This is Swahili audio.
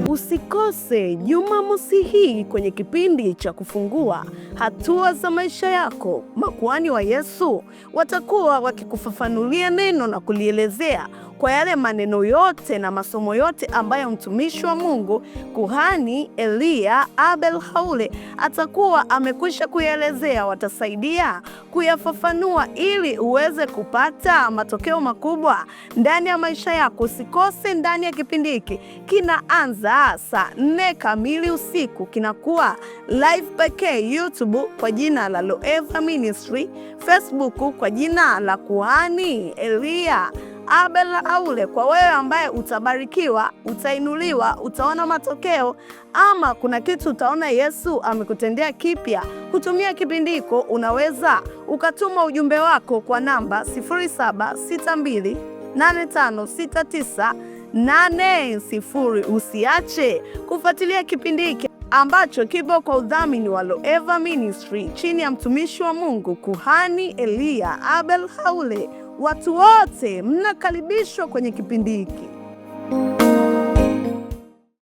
Usikose Jumamosi hii kwenye kipindi cha kufungua hatua za maisha yako. Makuhani wa Yesu watakuwa wakikufafanulia neno na kulielezea kwa yale maneno yote na masomo yote ambayo mtumishi wa Mungu Kuhani Elia Abel Haule atakuwa amekwisha kuyaelezea. Watasaidia kuyafafanua ili uweze kupata matokeo makubwa ndani ya maisha yako. Usikose ndani ya kipindi hiki, kinaanza saa 4 kamili usiku, kinakuwa live pekee YouTube kwa jina la Loeva Ministry, Facebook kwa jina la Kuhani Elia Abel Haule. Kwa wewe ambaye utabarikiwa, utainuliwa, utaona matokeo, ama kuna kitu utaona Yesu amekutendea kipya kutumia kipindi hiko, unaweza ukatuma ujumbe wako kwa namba 0762856980. Usiache kufuatilia kipindi hiki ambacho kipo kwa udhamini wa Loeva Ministry chini ya mtumishi wa Mungu Kuhani Elia Abel Haule. Watu wote mnakaribishwa kwenye kipindi hiki.